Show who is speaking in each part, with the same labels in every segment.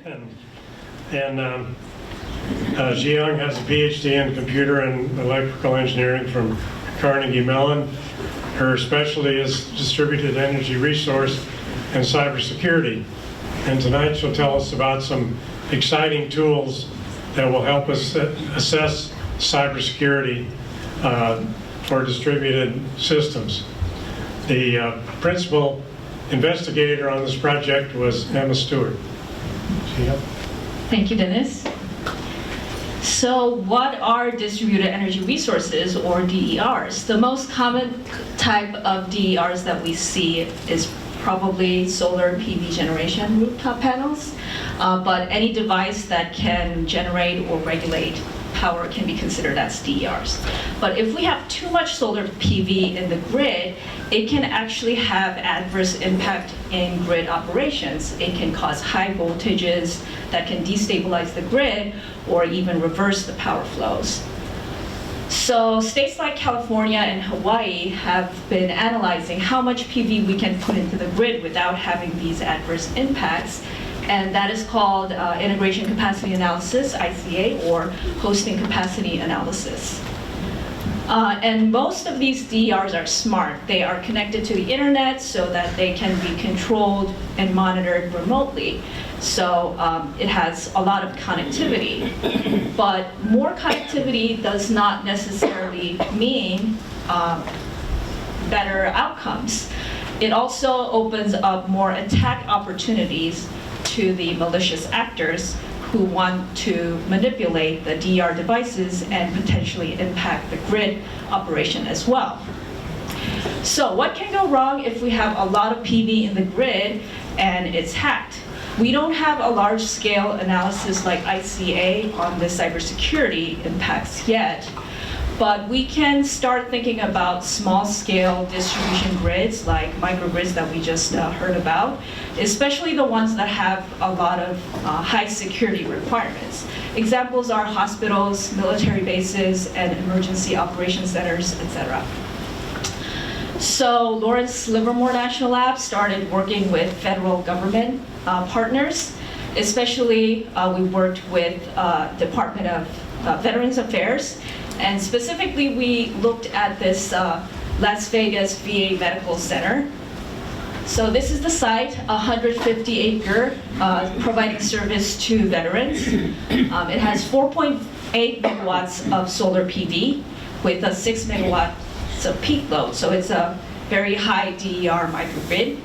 Speaker 1: Jhi Young has a PhD in computer and electrical engineering from Carnegie Mellon. Her specialty is distributed energy resource and cybersecurity. And tonight she'll tell us about some exciting tools that will help us assess cybersecurity for distributed systems. The principal investigator on this project was Emma Stewart.
Speaker 2: Thank you, Dennis. So what are distributed energy resources, or DERs? The most common type of DERs that we see is probably solar PV generation rooftop panels, but any device that can generate or regulate power can be considered as DERs. But if we have too much solar PV in the grid, it can actually have adverse impact in grid operations. It can cause high voltages that can destabilize the grid or even reverse the power flows. So states like California and Hawaii have been analyzing how much PV we can put into the grid without having these adverse impacts. And that is called integration capacity analysis, ICA, or hosting capacity analysis. And most of these DERs are smart. They are connected to the internet so that they can be controlled and monitored remotely. So it has a lot of connectivity. But more connectivity does not necessarily mean better outcomes. It also opens up more attack opportunities to the malicious actors who want to manipulate the DER devices and potentially impact the grid operation as well. So what can go wrong if we have a lot of PV in the grid and it's hacked? We don't have a large-scale analysis like ICA on the cybersecurity impacts yet, but we can start thinking about small-scale distribution grids like microgrids that we just heard about, especially the ones that have a lot of high security requirements. Examples are hospitals, military bases, and emergency operations centers, etc. So Lawrence Livermore National Lab started working with federal government partners. Especially, we worked with Department of Veterans Affairs. And specifically, we looked at this Las Vegas VA Medical Center. So this is the site, 150-acre, providing service to veterans. It has 4.8 megawatts of solar PV with a 6 megawatts of peak load. So it's a very high DER microgrid.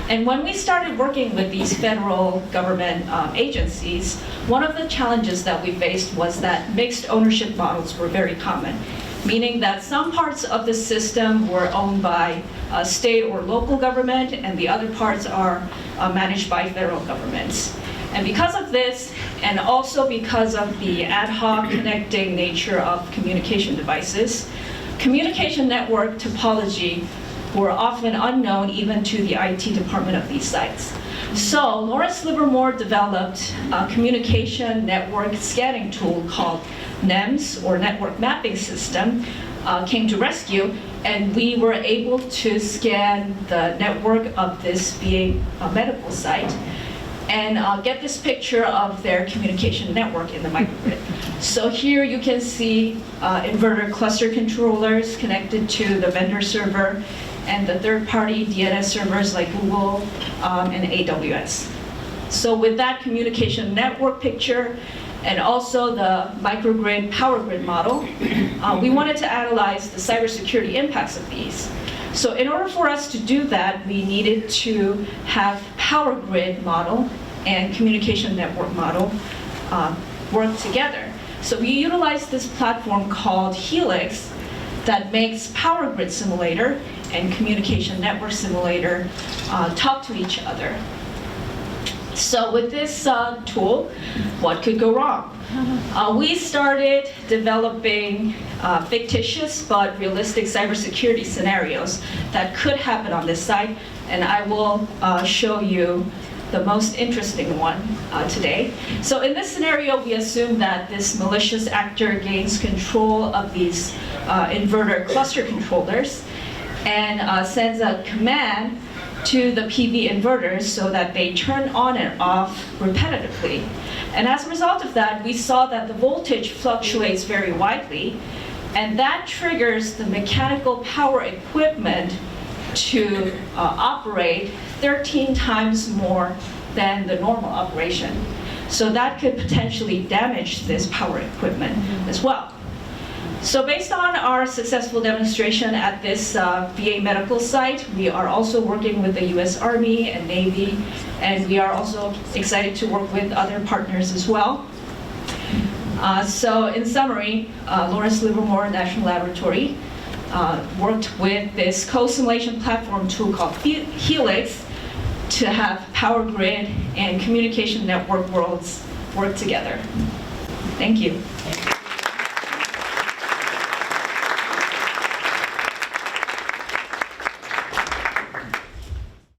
Speaker 2: And when we started working with these federal government agencies, one of the challenges that we faced was that mixed ownership models were very common, meaning that some parts of the system were owned by state or local government, and the other parts are managed by federal governments. And because of this, and also because of the ad hoc connecting nature of communication devices, communication network topology were often unknown even to the IT department of these sites. So Lawrence Livermore developed a communication network scanning tool called NEMS, or Network Mapping System, came to rescue, and we were able to scan the network of this VA medical site and get this picture of their communication network in the microgrid. So here you can see inverter cluster controllers connected to the vendor server and the third-party DNS servers like Google and AWS. So with that communication network picture and also the microgrid power grid model, we wanted to analyze the cybersecurity impacts of these. So in order for us to do that, we needed to have power grid model and communication network model work together. So we utilized this platform called Helix that makes power grid simulator and communication network simulator talk to each other. So with this tool, what could go wrong? We started developing fictitious but realistic cybersecurity scenarios that could happen on this site, and I will show you the most interesting one today. So in this scenario, we assume that this malicious actor gains control of these inverter cluster controllers and sends a command to the PV inverters so that they turn on and off repetitively. And as a result of that, we saw that the voltage fluctuates very widely, and that triggers the mechanical power equipment to operate 13 times more than the normal operation. So that could potentially damage this power equipment as well. So based on our successful demonstration at this VA medical site, we are also working with the US Army and Navy, and we are also excited to work with other partners as well. So in summary, Lawrence Livermore National Laboratory worked with this co-simulation platform tool called Helix to have power grid and communication network worlds work together. Thank you.